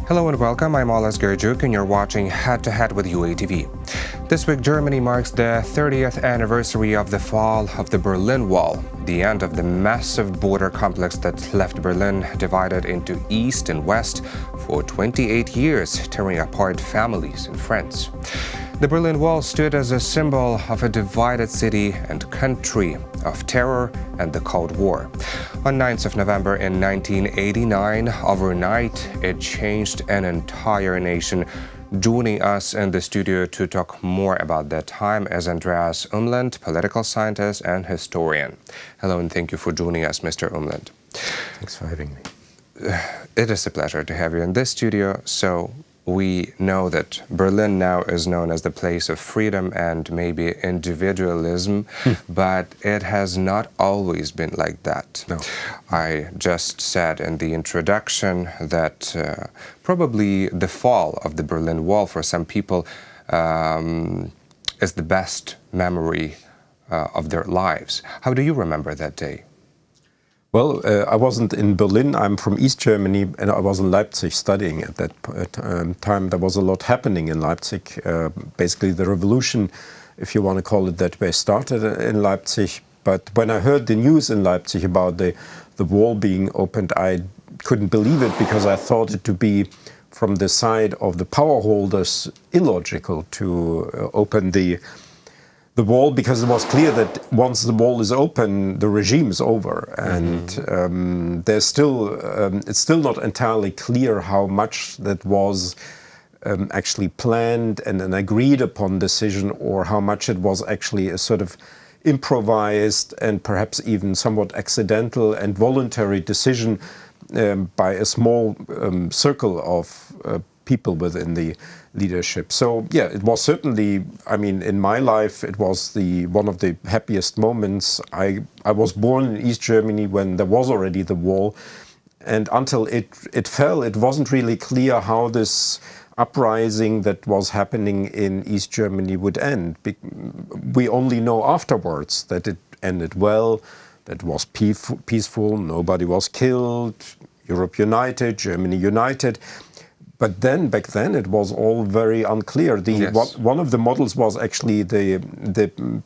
Hello and welcome, I'm Olas Gerjuk and you're watching Head to Head with UATV. This week Germany marks the 30th anniversary of the fall of the Berlin Wall, the end of the massive border complex that left Berlin divided into East and West for 28 years, tearing apart families and friends. The Berlin Wall stood as a symbol of a divided city and country, of terror and the Cold War. On 9th of November in 1989, overnight, it changed an entire nation. Joining us in the studio to talk more about that time is Andreas Umland, political scientist and historian. Hello and thank you for joining us, Mr. Umland. Thanks for having me. It is a pleasure to have you in this studio. So we know that Berlin now is known as the place of freedom and maybe individualism, but it has not always been like that. No. I just said in the introduction that probably the fall of the Berlin Wall for some people is the best memory of their lives. How do you remember that day? Well, I wasn't in Berlin. I'm from East Germany, and I was in Leipzig studying at that time. There was a lot happening in Leipzig. Basically, the revolution, if you want to call it that way, started in Leipzig. But when I heard the news in Leipzig about the wall being opened, I couldn't believe it because I thought it to be, from the side of the power holders, illogical to open the wall, because it was clear that once the wall is open, the regime is over, and there's still it's still not entirely clear how much that was actually planned and an agreed upon decision, or how much it was actually a sort of improvised and perhaps even somewhat accidental and voluntary decision by a small circle of people within the leadership. So yeah, it was certainly, I mean, in my life, it was one of the happiest moments. I was born in East Germany when there was already the wall, and until it fell, it wasn't really clear how this uprising that was happening in East Germany would end. We only know afterwards that it ended well, that it was peaceful, nobody was killed, Europe united, Germany united. But then, back then, it was all very unclear. Yes. One of the models was actually the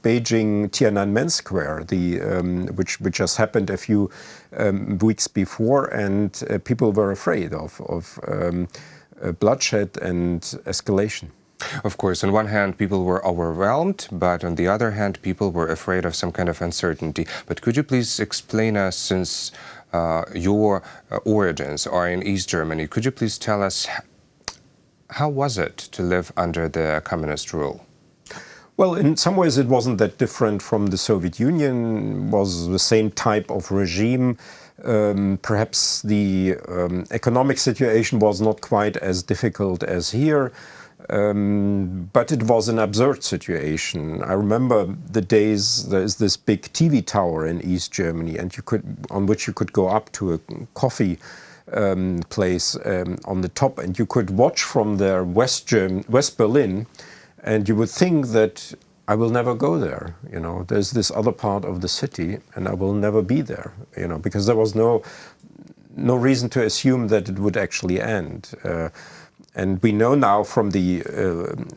Beijing Tiananmen Square, which just happened a few weeks before, and people were afraid of bloodshed and escalation. Of course, on one hand, people were overwhelmed, but on the other hand, people were afraid of some kind of uncertainty. But could you please explain us, since your origins are in East Germany, could you please tell us how was it to live under the communist rule? Well, in some ways it wasn't that different from the Soviet Union. It was the same type of regime. Perhaps the economic situation was not quite as difficult as here. But it was an absurd situation. I remember the days, there's this big TV tower in East Germany, and on which you could go up to a coffee place on the top, and you could watch from there West Berlin, and you would think that I will never go there. You know, there's this other part of the city, and I will never be there. You know, because there was no reason to assume that it would actually end. And we know now from the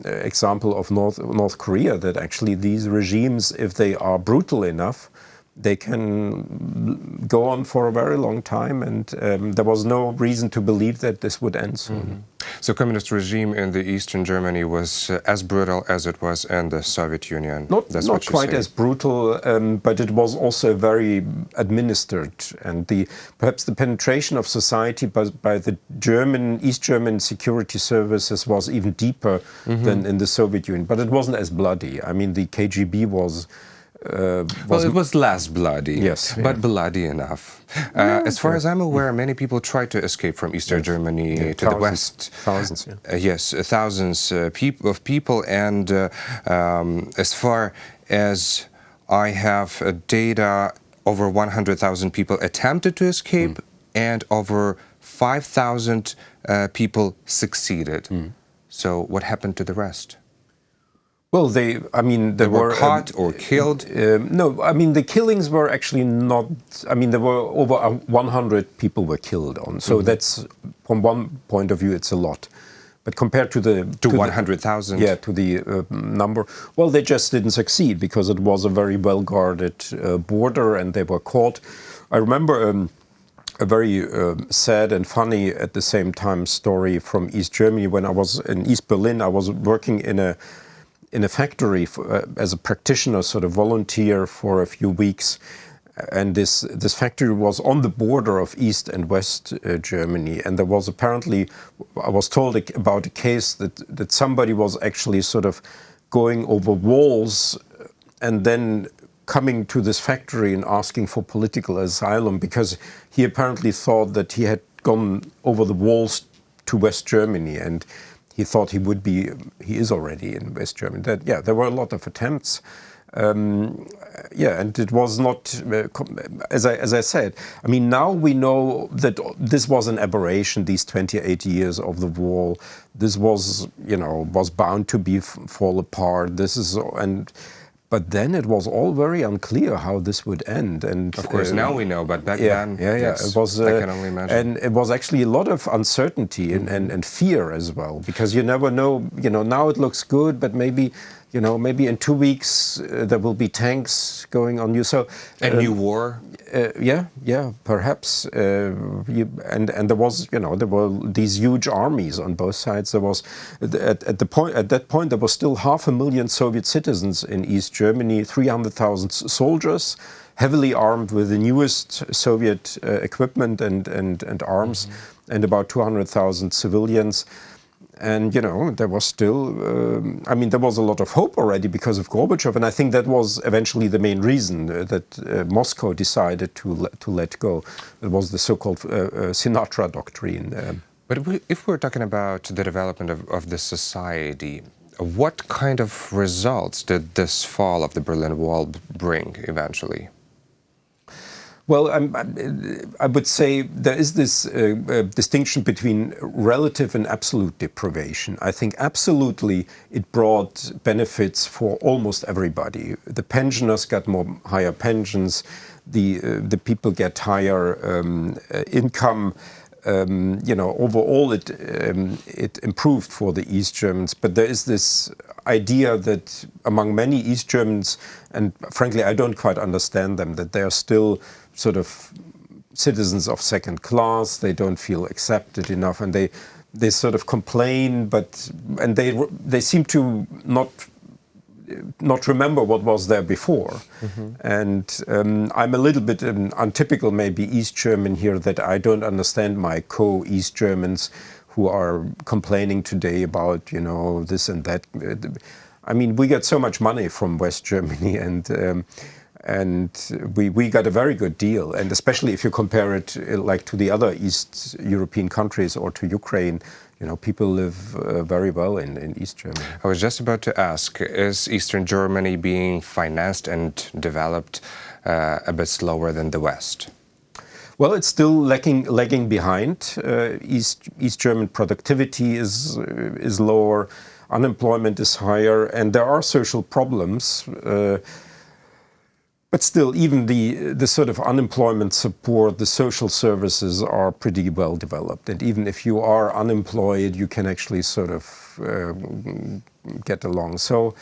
example of North Korea that actually these regimes, if they are brutal enough, they can go on for a very long time, and there was no reason to believe that this would end soon. So communist regime in the Eastern Germany was as brutal as it was in the Soviet Union? Not quite as brutal, but it was also very administered, and perhaps the penetration of society by the East German security services was even deeper than in the Soviet Union, but it wasn't as bloody. I mean, the KGB was... well, it was less bloody, yes, but bloody enough. As far as I'm aware, many people tried to escape from Eastern Germany to the west. Thousands, yes, thousands of people. And as far as I have data, over 100,000 people attempted to escape, and over 5,000 people succeeded. So what happened to the rest? Well, they were caught or killed? No, I mean, the killings were actually not, I mean, there were over 100 people were killed on. So that's, from one point of view, it's a lot. But compared to the... To 100,000? Yeah, to the number. Well, they just didn't succeed because it was a very well-guarded border and they were caught. I remember a very sad and funny at the same time story from East Germany. When I was in East Berlin, I was working in a factory as a practitioner, sort of volunteer for a few weeks. And this factory was on the border of East and West Germany. And there was apparently, I was told about a case that somebody was actually sort of going over walls and then coming to this factory and asking for political asylum because he apparently thought that he had gone over the walls to West Germany. And he thought he is already in West Germany. There were a lot of attempts. And it was not, as I said, I mean, now we know that this was an aberration, these 28 years of the wall. This was, was bound to fall apart. But then it was all very unclear how this would end. And of course, now we know, but back then, yes, it was, I can only imagine. And it was actually a lot of uncertainty and fear as well, because you never know. Now it looks good, but maybe in 2 weeks there will be tanks going on you. So a new war. Perhaps. And there was, there were these huge armies on both sides. There was at that point there was still 500,000 Soviet citizens in East Germany, 300,000 soldiers, heavily armed with the newest Soviet equipment and arms, and about 200,000 civilians. And, there was still, there was a lot of hope already because of Gorbachev. And I think that was eventually the main reason that Moscow decided to let go. It was the so-called Sinatra doctrine. But if we're talking about the development of the society, what kind of results did this fall of the Berlin Wall bring eventually? Well, I would say there is this distinction between relative and absolute deprivation. I think absolutely it brought benefits for almost everybody. The pensioners got higher pensions. The people get higher income. Overall it improved for the East Germans. But there is this idea that among many East Germans, and frankly I don't quite understand them, that they are still sort of citizens of second class. They don't feel accepted enough, and they sort of complain, and they seem to not remember what was there before. And I'm a little bit untypical, maybe East German here, that I don't understand my co-East Germans who are complaining today about this and that. I mean, we get so much money from West Germany, and we got a very good deal, and especially if you compare it like to the other East European countries or to Ukraine, people live very well in East Germany. I was just about to ask, is Eastern Germany being financed and developed a bit slower than the West? Well, it's still lagging behind. East German productivity is lower, unemployment is higher, and there are social problems. But still, even the sort of unemployment support, the social services are pretty well developed. And even if you are unemployed, you can actually sort of get along. So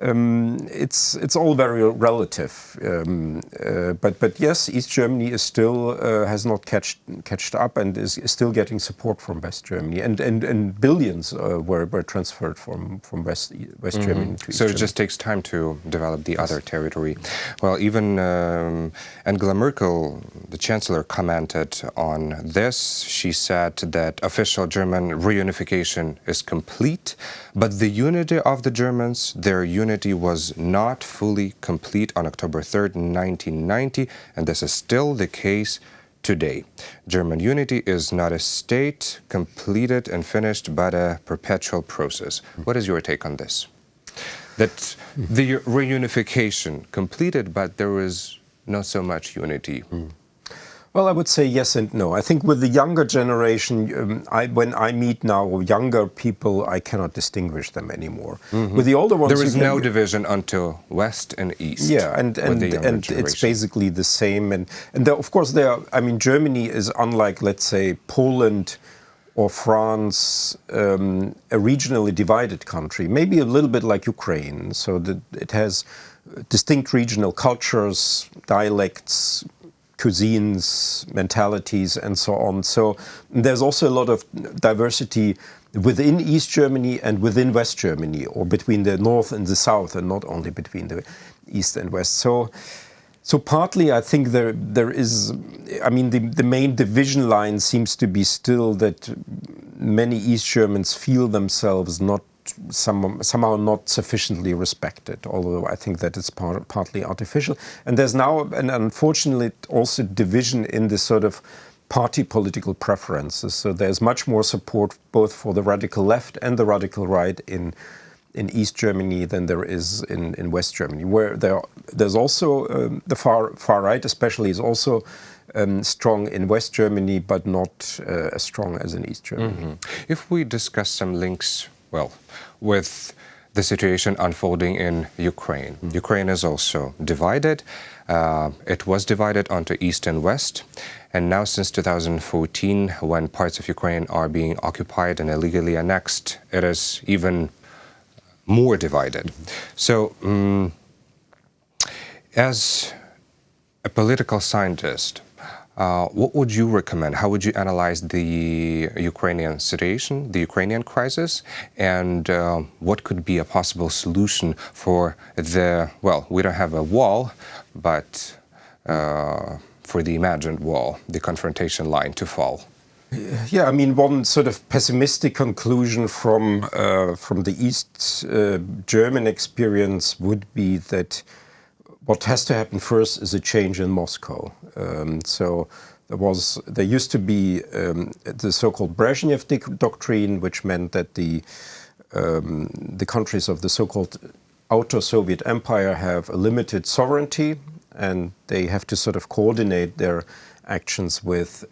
it's all very relative. But yes, East Germany is still has not catched up and is still getting support from West Germany. And billions were transferred from West Germany to East So Germany. it just takes time to develop the other territory. Well, even Angela Merkel, the Chancellor, commented on this. She said that official German reunification is complete, but the unity of the Germans, their unity was not fully complete on October 3rd, 1990, and this is still the case today. German unity is not a state completed and finished, but a perpetual process. What is your take on this? That the reunification completed, but there was not so much unity. Well, I would say yes and no. I think with the younger generation, when I meet now younger people, I cannot distinguish them anymore. With the older ones, there is no division until West and East. Yeah, and it's basically the same. And there, of course, I mean, Germany is unlike, let's say, Poland or France, a regionally divided country, maybe a little bit like Ukraine. So that it has distinct regional cultures, dialects, cuisines, mentalities, and so on. So there's also a lot of diversity within East Germany and within West Germany, or between the North and the South, and not only between the East and West. So partly, I think there is, I mean, the main division line seems to be still that many East Germans feel themselves somehow not sufficiently respected, although I think that it's partly artificial. And there's now, and unfortunately, also division in this sort of party political preferences. So there's much more support both for the radical left and the radical right in East Germany than there is in West Germany, where there's also the far right especially is also strong in West Germany, but not as strong as in East Germany. If we discuss some links, well, with the situation unfolding in Ukraine. Ukraine is also divided. It was divided onto East and West. And now since 2014, when parts of Ukraine are being occupied and illegally annexed, it is even more divided. So, as a political scientist, what would you recommend? How would you analyze the Ukrainian situation, the Ukrainian crisis, and what could be a possible solution for well, we don't have a wall, but for the imagined wall, the confrontation line to fall? Yeah, I mean, one sort of pessimistic conclusion from the East German experience would be that what has to happen first is a change in Moscow. So there used to be the so-called Brezhnev doctrine, which meant that the countries of the so-called outer Soviet Empire have a limited sovereignty, and they have to sort of coordinate their actions with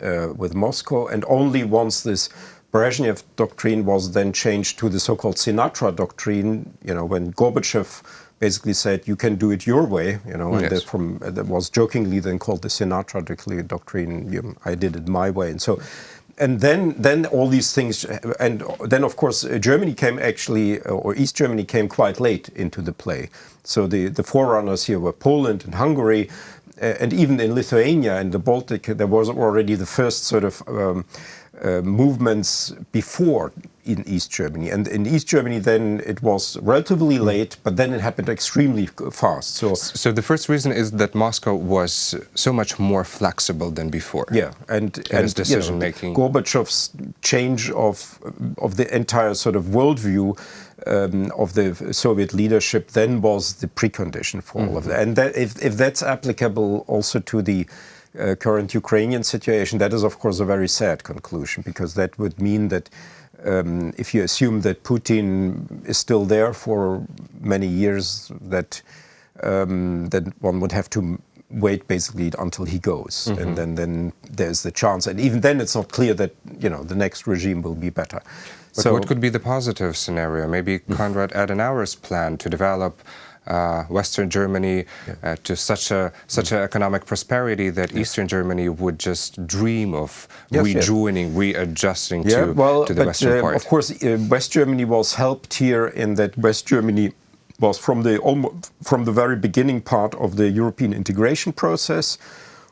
Moscow. And only once this Brezhnev doctrine was then changed to the so-called Sinatra doctrine, you know, when Gorbachev basically said, you can do it your way, you know, and yes. that was jokingly then called the Sinatra doctrine, I did it my way. And so, and then all these things, and then of course Germany came actually, or East Germany came quite late into the play. So the forerunners here were Poland and Hungary, and even in Lithuania and the Baltic, there was already the first sort of movements before in East Germany. And in East Germany, then it was relatively late, but then it happened extremely fast. So the first reason is that Moscow was so much more flexible than before. Yeah, and decision making. Gorbachev's change of the entire sort of worldview of the Soviet leadership then was the precondition for all of that. And that, if that's applicable also to the current Ukrainian situation, that is of course a very sad conclusion, because that would mean that if you assume that Putin is still there for many years, that one would have to wait basically until he goes, and then there's the chance, and even then it's not clear that, you know, the next regime will be better. But what could be the positive scenario? Maybe Konrad Adenauer's plan to develop Western Germany to such an economic prosperity that Eastern Germany would just dream of rejoining, readjusting to the Western part. Of course, West Germany was helped here in that West Germany was from the very beginning part of the European integration process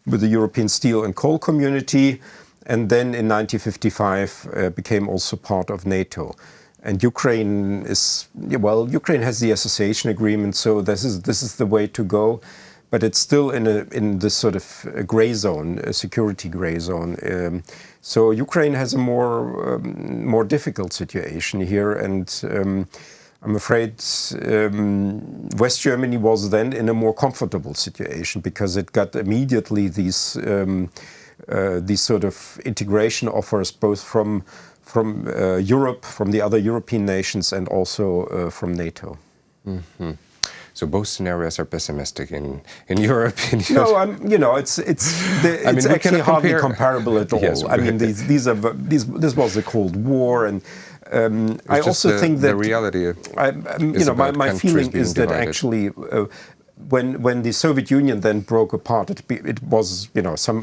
with the European Steel and Coal Community, and then in 1955 became also part of NATO. And Ukraine Ukraine has the association agreement, so this is the way to go, but it's still in this sort of gray zone, a security gray zone. So Ukraine has a more difficult situation here, and I'm afraid West Germany was then in a more comfortable situation, because it got immediately these sort of integration offers, both from Europe, from the other European nations, and also from NATO. So both scenarios are pessimistic in your opinion. No, it's actually hardly comparable at all. Yes, I mean, this was the Cold War, and I also think that the reality. My feeling is that actually. When the Soviet Union then broke apart, it was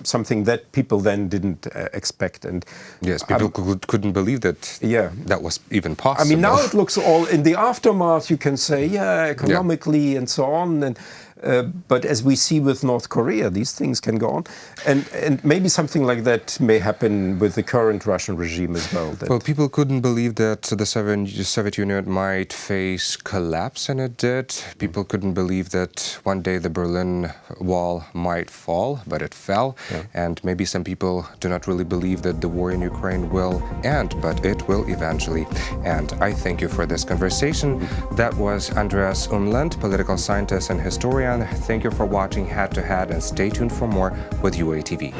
something that people then didn't expect, and yes, people couldn't believe that. Yeah, that was even possible. I mean, now it looks all in the aftermath. You can say, economically and so on, and but as we see with North Korea, these things can go on, and maybe something like that may happen with the current Russian regime as well. Well, people couldn't believe that the Soviet Union might face collapse, and it did. People couldn't believe that one day the Berlin Wall might fall, but it fell. Yeah. And maybe some people do not really believe that the war in Ukraine will end, but it will eventually end. I thank you for this conversation. That was Andreas Umland, political scientist and historian. Thank you for watching Head to Head, and stay tuned for more with UATV.